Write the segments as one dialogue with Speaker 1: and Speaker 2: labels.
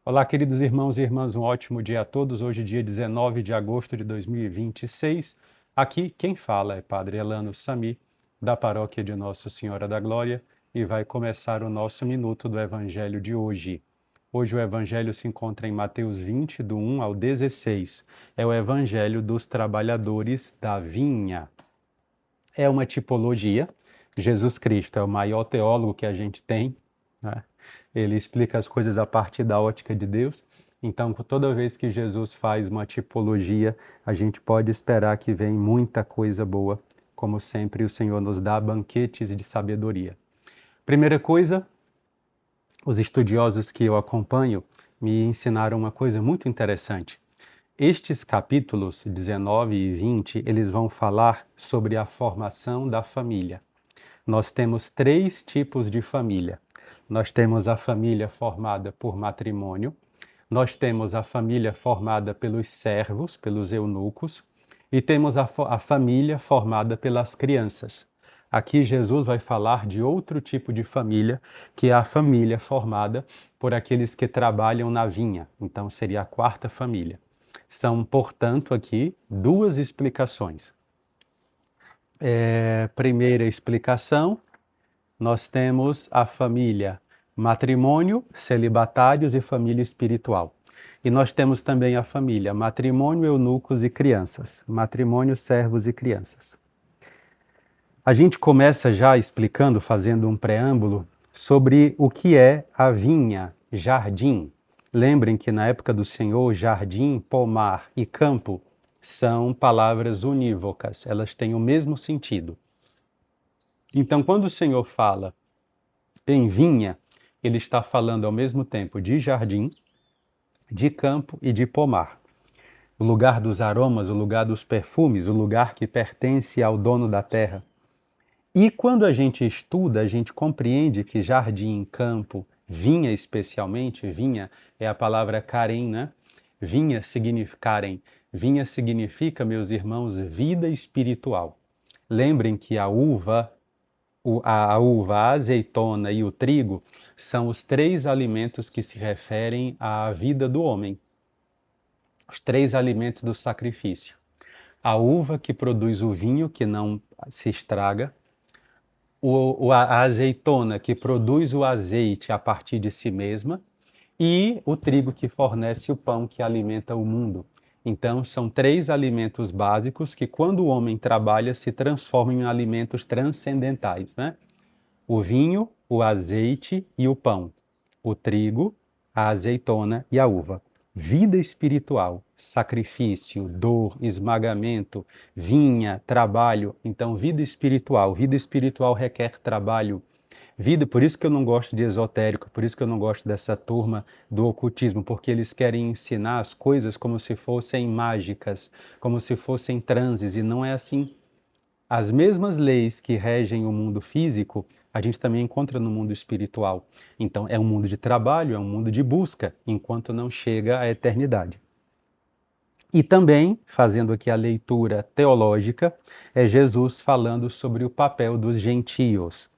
Speaker 1: Olá, queridos irmãos e irmãs, um ótimo dia a todos. Hoje, dia 19 de agosto de 2026. Aqui, quem fala é Padre Elano Sami, da Paróquia de Nossa Senhora da Glória, e vai começar o nosso minuto do Evangelho de hoje. Hoje o Evangelho se encontra em Mateus 20, do 1 ao 16. É o Evangelho dos trabalhadores da vinha. É uma tipologia. Jesus Cristo é o maior teólogo que a gente tem, né? Ele explica as coisas a partir da ótica de Deus. Então, toda vez que Jesus faz uma tipologia, a gente pode esperar que vem muita coisa boa. Como sempre, o Senhor nos dá banquetes de sabedoria. Primeira coisa, os estudiosos que eu acompanho me ensinaram uma coisa muito interessante. Estes capítulos 19 e 20, eles vão falar sobre a formação da família. Nós temos três tipos de família. Nós temos a família formada por matrimônio, nós temos a família formada pelos servos, pelos eunucos, e temos a família formada pelas crianças. Aqui Jesus vai falar de outro tipo de família, que é a família formada por aqueles que trabalham na vinha. Então seria a quarta família. São, portanto, aqui duas explicações. Primeira explicação, nós temos a família matrimônio, celibatários e família espiritual. E nós temos também a família matrimônio, eunucos e crianças. Matrimônio, servos e crianças. A gente começa já explicando, fazendo um preâmbulo, sobre o que é a vinha, jardim. Lembrem que na época do Senhor, jardim, pomar e campo são palavras unívocas, elas têm o mesmo sentido. Então, quando o Senhor fala em vinha, ele está falando ao mesmo tempo de jardim, de campo e de pomar. O lugar dos aromas, o lugar dos perfumes, o lugar que pertence ao dono da terra. E quando a gente estuda, a gente compreende que jardim, campo, vinha especialmente, vinha é a palavra karen, né? Vinha significa, meus irmãos, vida espiritual. Lembrem que a uva, a azeitona e o trigo são os três alimentos que se referem à vida do homem. Os três alimentos do sacrifício. A uva que produz o vinho que não se estraga, a azeitona que produz o azeite a partir de si mesma e o trigo que fornece o pão que alimenta o mundo. Então, são três alimentos básicos que, quando o homem trabalha, se transformam em alimentos transcendentais, né? O vinho, o azeite e o pão. O trigo, a azeitona e a uva. Vida espiritual, sacrifício, dor, esmagamento, vinha, trabalho. Então, vida espiritual requer trabalho. Vida, por isso que eu não gosto de esotérico, por isso que eu não gosto dessa turma do ocultismo, porque eles querem ensinar as coisas como se fossem mágicas, como se fossem transes, e não é assim. As mesmas leis que regem o mundo físico, a gente também encontra no mundo espiritual. Então, é um mundo de trabalho, é um mundo de busca, enquanto não chega à eternidade. E também, fazendo aqui a leitura teológica, é Jesus falando sobre o papel dos gentios.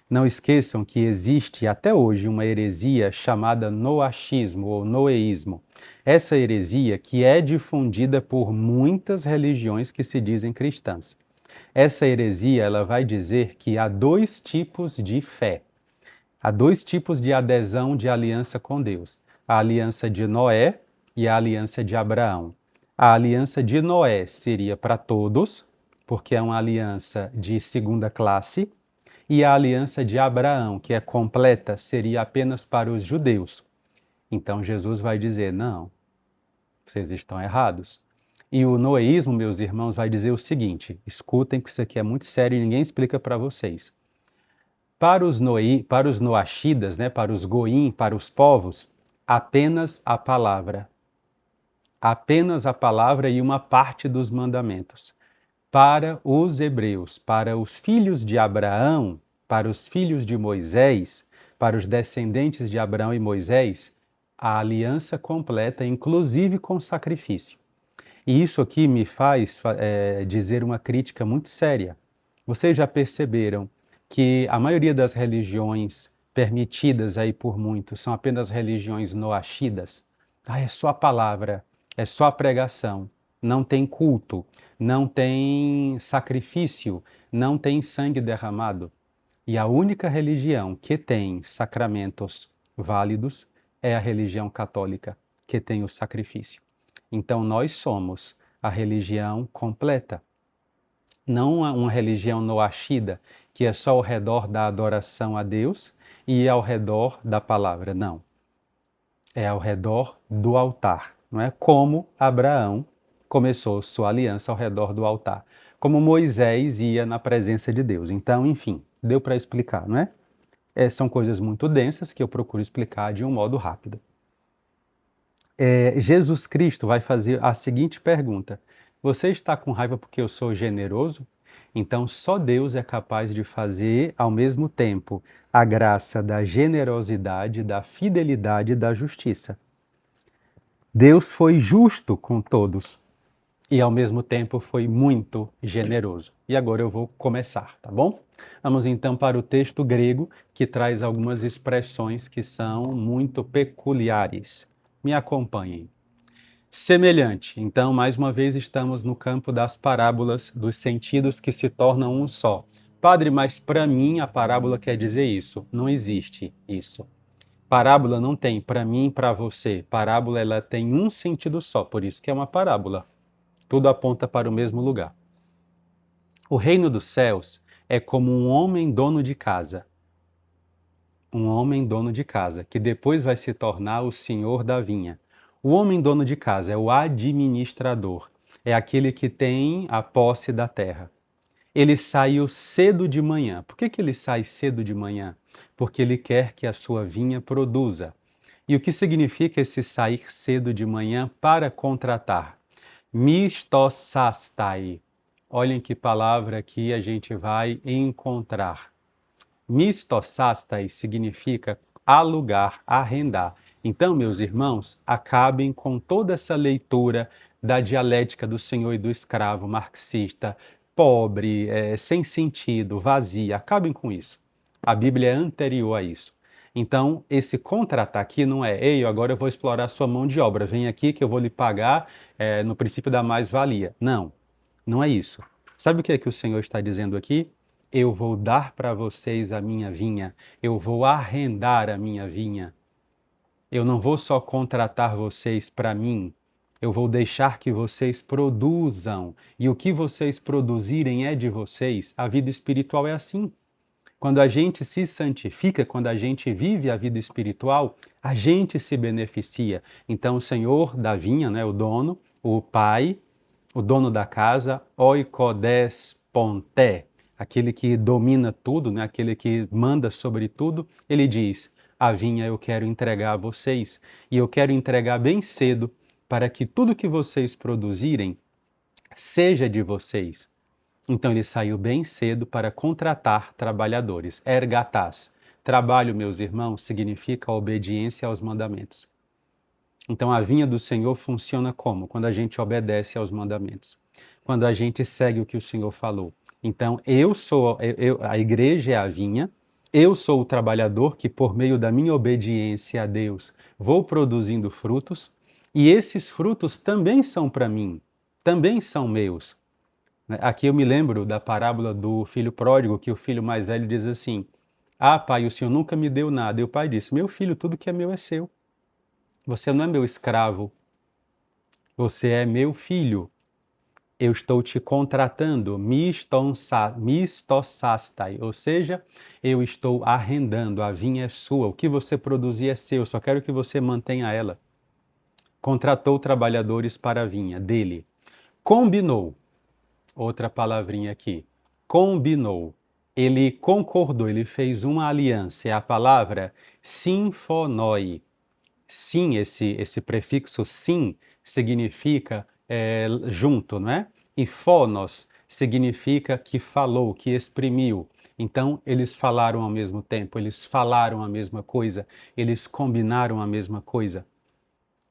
Speaker 1: Não esqueçam que existe até hoje uma heresia chamada noachismo ou noeísmo. Essa heresia que é difundida por muitas religiões que se dizem cristãs. Essa heresia ela vai dizer que há dois tipos de fé. Há dois tipos de adesão de aliança com Deus. A aliança de Noé e a aliança de Abraão. A aliança de Noé seria para todos, porque é uma aliança de segunda classe, e a aliança de Abraão, que é completa, seria apenas para os judeus. Então Jesus vai dizer: não, vocês estão errados. E o noeísmo, meus irmãos, vai dizer o seguinte: escutem, que isso aqui é muito sério e ninguém explica para vocês. Para os noachidas, né, para os goim, para os povos, apenas a palavra. Apenas a palavra e uma parte dos mandamentos. Para os hebreus, para os filhos de Abraão, para os filhos de Moisés, para os descendentes de Abraão e Moisés, a aliança completa, inclusive com sacrifício. E isso aqui me faz dizer uma crítica muito séria. Vocês já perceberam que a maioria das religiões permitidas aí por muitos, são apenas religiões noachidas. Ah, é só a palavra, é só a pregação, não tem culto, não tem sacrifício, não tem sangue derramado. E a única religião que tem sacramentos válidos é a religião católica, que tem o sacrifício. Então nós somos a religião completa, não uma religião noachida, que é só ao redor da adoração a Deus e ao redor da palavra. Não. É ao redor do altar, não é? Como Abraão começou sua aliança ao redor do altar, como Moisés ia na presença de Deus. Então, enfim, deu para explicar, não é? São coisas muito densas que eu procuro explicar de um modo rápido. Jesus Cristo vai fazer a seguinte pergunta: você está com raiva porque eu sou generoso? Então, só Deus é capaz de fazer ao mesmo tempo a graça da generosidade, da fidelidade e da justiça. Deus foi justo com todos e ao mesmo tempo foi muito generoso. E agora eu vou começar, tá bom? Vamos então para o texto grego, que traz algumas expressões que são muito peculiares. Me acompanhem. Semelhante. Então, mais uma vez, estamos no campo das parábolas, dos sentidos que se tornam um só. Padre, mas para mim a parábola quer dizer isso. Não existe isso. Parábola não tem para mim e para você. Parábola ela tem um sentido só, por isso que é uma parábola. Tudo aponta para o mesmo lugar. O reino dos céus é como um homem dono de casa. Um homem dono de casa, que depois vai se tornar o senhor da vinha. O homem dono de casa é o administrador, é aquele que tem a posse da terra. Ele saiu cedo de manhã. Por que ele sai cedo de manhã? Porque ele quer que a sua vinha produza. E o que significa esse sair cedo de manhã para contratar? Mistosastai. Olhem que palavra aqui a gente vai encontrar. Mistosastai significa alugar, arrendar. Então, meus irmãos, acabem com toda essa leitura da dialética do senhor e do escravo marxista, pobre, sem sentido, vazia. Acabem com isso. A Bíblia é anterior a isso. Então, esse contratar aqui não é, ei, agora eu vou explorar sua mão de obra, vem aqui que eu vou lhe pagar no princípio da mais-valia. Não, não é isso. Sabe o que é que o Senhor está dizendo aqui? Eu vou dar para vocês a minha vinha, eu vou arrendar a minha vinha. Eu não vou só contratar vocês para mim, eu vou deixar que vocês produzam. E o que vocês produzirem é de vocês. A vida espiritual é assim. Quando a gente se santifica, quando a gente vive a vida espiritual, a gente se beneficia. Então, o Senhor da vinha, né, o dono, o pai, o dono da casa, oikodesponte, aquele que domina tudo, né, aquele que manda sobre tudo, ele diz: a vinha eu quero entregar a vocês, e eu quero entregar bem cedo, para que tudo que vocês produzirem seja de vocês. Então ele saiu bem cedo para contratar trabalhadores. Ergatás. Trabalho, meus irmãos, significa obediência aos mandamentos. Então a vinha do Senhor funciona como? Quando a gente obedece aos mandamentos. Quando a gente segue o que o Senhor falou. Então a igreja é a vinha, eu sou o trabalhador que por meio da minha obediência a Deus vou produzindo frutos, e esses frutos também são para mim, também são meus. Aqui eu me lembro da parábola do filho pródigo, que o filho mais velho diz assim: ah, pai, o senhor nunca me deu nada. E o pai disse: meu filho, tudo que é meu é seu. Você não é meu escravo. Você é meu filho. Eu estou te contratando, mistosastai, ou seja, eu estou arrendando, a vinha é sua, o que você produzir é seu, só quero que você mantenha ela. Contratou trabalhadores para a vinha dele. Combinou. Outra palavrinha aqui. Combinou. Ele concordou, ele fez uma aliança. É a palavra sinfonoi. Sim, esse prefixo sim significa junto, não é? E phonos significa que falou, que exprimiu. Então, eles falaram ao mesmo tempo, eles falaram a mesma coisa, eles combinaram a mesma coisa.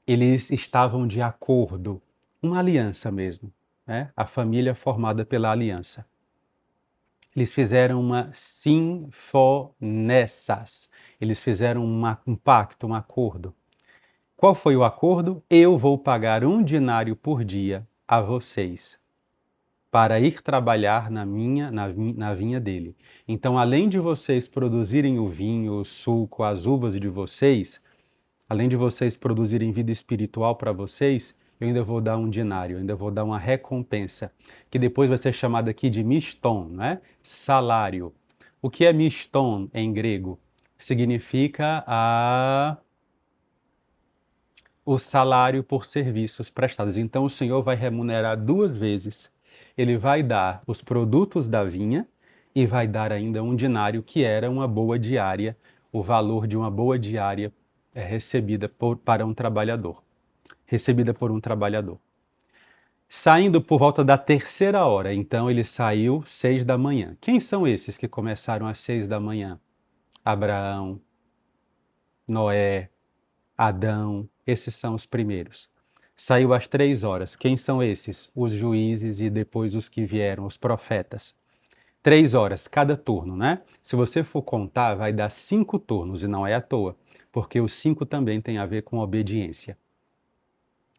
Speaker 1: Eles estavam de acordo. Uma aliança mesmo, né? A família formada pela aliança. Eles fizeram uma sinfonessas. Eles fizeram um pacto, um acordo. Qual foi o acordo? Eu vou pagar 1 denário por dia a vocês para ir trabalhar na vinha dele. Então, além de vocês produzirem o vinho, o suco, as uvas de vocês, além de vocês produzirem vida espiritual para vocês, eu ainda vou dar 1 denário, eu ainda vou dar uma recompensa, que depois vai ser chamada aqui de miston, né? Salário. O que é miston em grego? Significa o salário por serviços prestados. Então o Senhor vai remunerar 2 vezes. Ele vai dar os produtos da vinha e vai dar ainda 1 denário, que era uma boa diária, o valor de uma boa diária recebida para um trabalhador. Recebida por um trabalhador. Saindo por volta da 3ª hora, então ele saiu 6 da manhã. Quem são esses que começaram às 6 da manhã? Abraão, Noé, Adão, esses são os primeiros. Saiu às 3 horas. Quem são esses? Os juízes e depois os que vieram, os profetas. 3 horas, cada turno, né? Se você for contar, vai dar 5 turnos, e não é à toa, porque os 5 também tem a ver com obediência.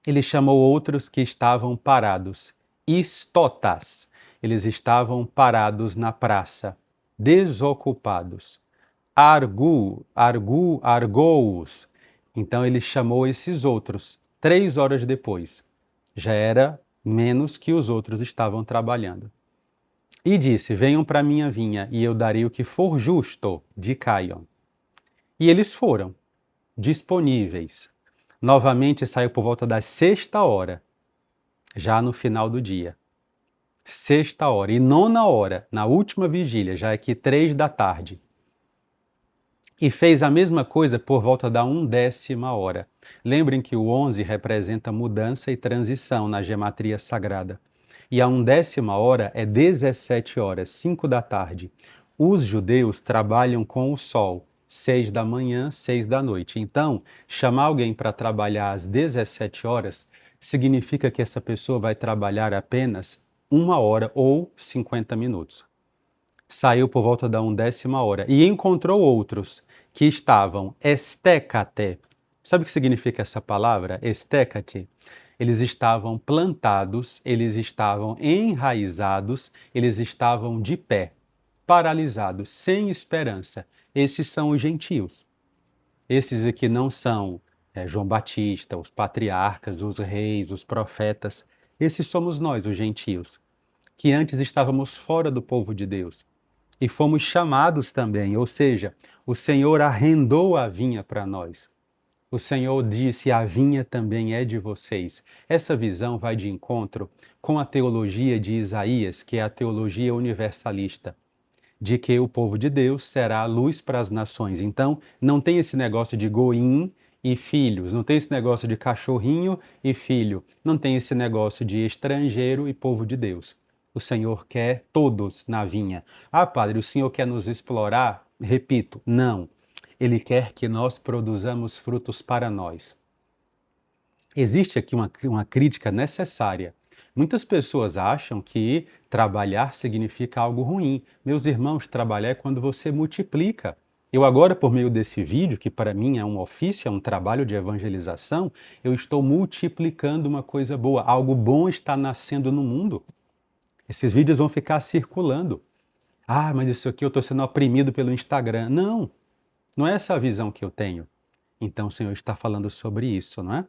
Speaker 1: Ele chamou outros que estavam parados, istotas. Eles estavam parados na praça, desocupados. Argous. Então ele chamou esses outros 3 horas depois. Já era menos que os outros estavam trabalhando. E disse: venham para minha vinha, e eu darei o que for justo, dicaion. E eles foram, disponíveis. Novamente saiu por volta da 6ª hora, já no final do dia. 6ª hora. E 9ª hora, na última vigília, já aqui 3 da tarde. E fez a mesma coisa por volta da 1/10ª hora. Lembrem que o 11 representa mudança e transição na gematria sagrada. E a 1/10ª hora é 17 horas, 5 da tarde. Os judeus trabalham com o sol, 6 da manhã, 6 da noite. Então, chamar alguém para trabalhar às 17 horas significa que essa pessoa vai trabalhar apenas 1 hora ou 50 minutos. Saiu por volta da 1/10ª hora e encontrou outros que estavam estécate. Sabe o que significa essa palavra, estécate? Eles estavam plantados, eles estavam enraizados, eles estavam de pé, paralisados, sem esperança. Esses são os gentios. Esses aqui não são João Batista, os patriarcas, os reis, os profetas. Esses somos nós, os gentios, que antes estávamos fora do povo de Deus. E fomos chamados também, ou seja, o Senhor arrendou a vinha para nós. O Senhor disse: a vinha também é de vocês. Essa visão vai de encontro com a teologia de Isaías, que é a teologia universalista, de que o povo de Deus será a luz para as nações. Então, não tem esse negócio de goim e filhos, não tem esse negócio de cachorrinho e filho, não tem esse negócio de estrangeiro e povo de Deus. O Senhor quer todos na vinha. Ah, padre, o Senhor quer nos explorar? Repito, não. Ele quer que nós produzamos frutos para nós. Existe aqui uma crítica necessária. Muitas pessoas acham que trabalhar significa algo ruim. Meus irmãos, trabalhar é quando você multiplica. Eu agora, por meio desse vídeo, que para mim é um ofício, é um trabalho de evangelização, eu estou multiplicando uma coisa boa. Algo bom está nascendo no mundo. Esses vídeos vão ficar circulando. Ah, mas isso aqui eu estou sendo oprimido pelo Instagram. Não, não é essa a visão que eu tenho. Então o Senhor está falando sobre isso, não é?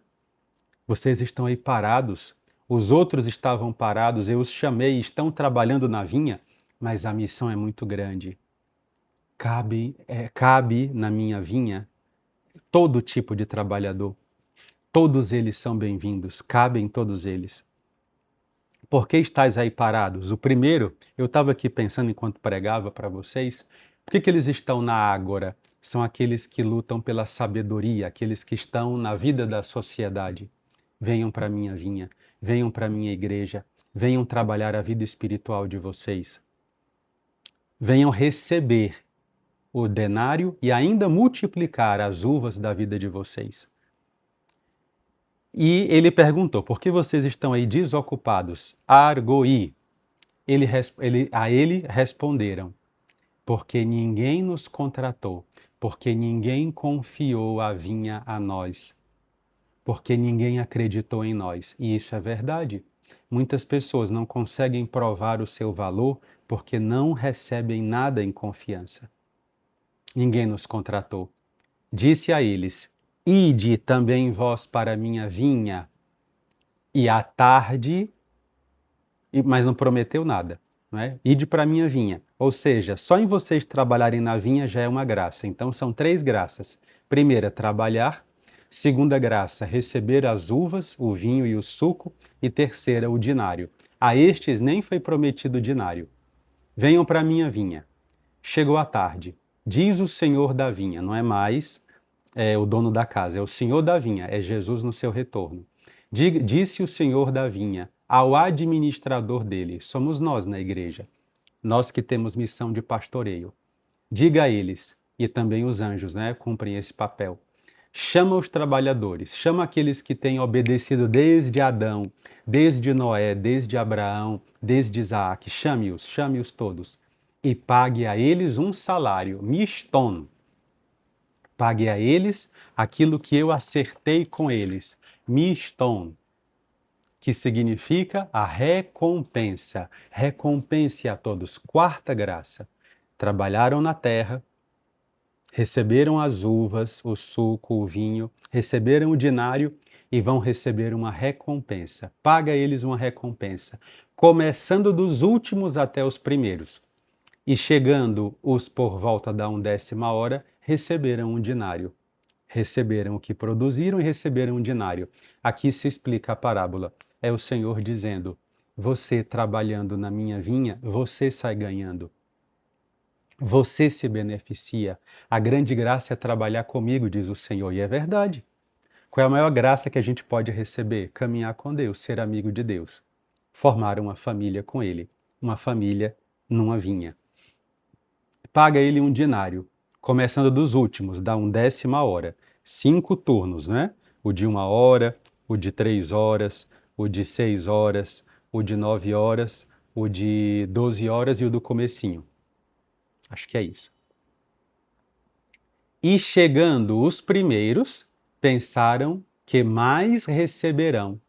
Speaker 1: Vocês estão aí parados, os outros estavam parados, eu os chamei, estão trabalhando na vinha, mas a missão é muito grande. Cabe na minha vinha todo tipo de trabalhador. Todos eles são bem-vindos, cabem todos eles. Por que estáis aí parados? O primeiro, eu estava aqui pensando enquanto pregava para vocês, por que eles estão na ágora? São aqueles que lutam pela sabedoria, aqueles que estão na vida da sociedade. Venham para a minha vinha, venham para a minha igreja, venham trabalhar a vida espiritual de vocês. Venham receber o denário e ainda multiplicar as uvas da vida de vocês. E ele perguntou: por que vocês estão aí desocupados? Argoi. A ele responderam: porque ninguém nos contratou. porque ninguém confiou a vinha a nós, porque ninguém acreditou em nós. E isso é verdade. Muitas pessoas não conseguem provar o seu valor porque não recebem nada em confiança. Ninguém nos contratou. Disse a eles: Ide também vós para a minha vinha. E à tarde, mas não prometeu nada, não é? Ide para a minha vinha. Ou seja, só em vocês trabalharem na vinha já é uma graça. Então são três graças. Primeira, trabalhar. Segunda graça, receber as uvas, o vinho e o suco. E terceira, o dinário. A estes nem foi prometido dinário. Venham para a minha vinha. Chegou a tarde. Diz o Senhor da vinha, não é mais o dono da casa, é o Senhor da vinha, é Jesus no seu retorno. Disse o Senhor da vinha ao administrador dele, somos nós na igreja, nós que temos missão de pastoreio. Diga a eles, e também os anjos, né, cumprem esse papel. Chama os trabalhadores, chama aqueles que têm obedecido desde Adão, desde Noé, desde Abraão, desde Isaac, chame-os todos, e pague a eles um salário, miston. Pague a eles aquilo que eu acertei com eles, miston, que significa a recompensa. Recompense a todos. Quarta graça. Trabalharam na terra, receberam as uvas, o suco, o vinho, receberam o dinário e vão receber uma recompensa. Paga a eles uma recompensa, começando dos últimos até os primeiros. E chegando os por volta da 1/10 hora, receberam um dinário. Receberam o que produziram e receberam um dinário. Aqui se explica a parábola. É o Senhor dizendo: você trabalhando na minha vinha, você sai ganhando. Você se beneficia. A grande graça é trabalhar comigo, diz o Senhor. E é verdade. Qual é a maior graça que a gente pode receber? Caminhar com Deus, ser amigo de Deus. Formar uma família com Ele. Uma família numa vinha. Paga ele um dinário, começando dos últimos, da 1/10 hora. 5 turnos, né? O de 1 hora, o de 3 horas, o de 6 horas, o de 9 horas, o de 12 horas e o do comecinho. Acho que é isso. E chegando os primeiros, pensaram que mais receberão,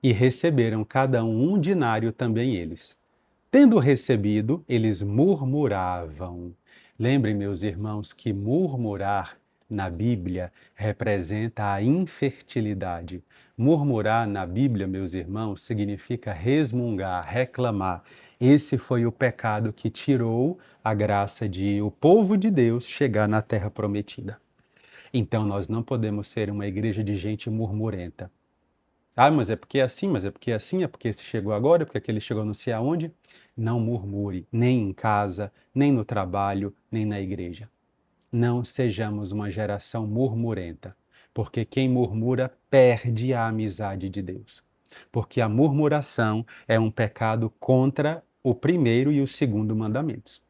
Speaker 1: e receberam cada um dinário também eles. Tendo recebido, eles murmuravam. Lembrem, meus irmãos, que murmurar na Bíblia representa a infertilidade. Murmurar na Bíblia, meus irmãos, significa resmungar, reclamar. Esse foi o pecado que tirou a graça de o povo de Deus chegar na terra prometida. Então nós não podemos ser uma igreja de gente murmurenta. Ah, mas é porque é assim, mas é porque é assim, é porque esse chegou agora, é porque aquele chegou não sei aonde. Não murmure, nem em casa, nem no trabalho, nem na igreja. Não sejamos uma geração murmurenta, porque quem murmura perde a amizade de Deus. Porque a murmuração é um pecado contra o primeiro e o segundo mandamentos.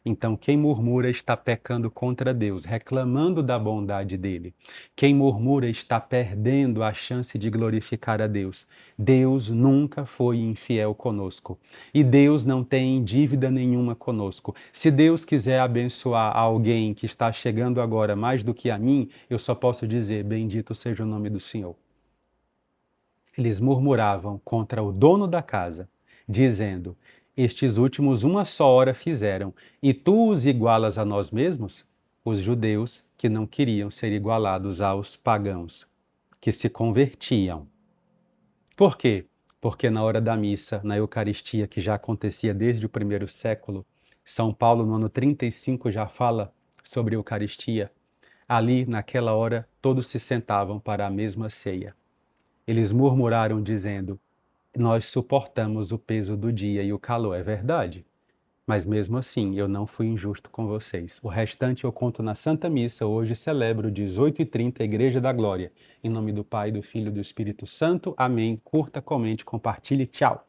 Speaker 1: Então, quem murmura está pecando contra Deus, reclamando da bondade dele. Quem murmura está perdendo a chance de glorificar a Deus. Deus nunca foi infiel conosco. E Deus não tem dívida nenhuma conosco. Se Deus quiser abençoar alguém que está chegando agora mais do que a mim, eu só posso dizer: bendito seja o nome do Senhor. Eles murmuravam contra o dono da casa, dizendo: estes últimos uma só hora fizeram, e tu os igualas a nós mesmos? Os judeus que não queriam ser igualados aos pagãos, que se convertiam. Por quê? Porque na hora da missa, na Eucaristia, que já acontecia desde o primeiro século, São Paulo, no ano 35, já fala sobre a Eucaristia. Ali, naquela hora, todos se sentavam para a mesma ceia. Eles murmuraram, dizendo: nós suportamos o peso do dia e o calor. É verdade. Mas mesmo assim, eu não fui injusto com vocês. O restante eu conto na Santa Missa. Hoje celebro 18h30, a Igreja da Glória. Em nome do Pai, do Filho e do Espírito Santo. Amém. Curta, comente, compartilhe. Tchau.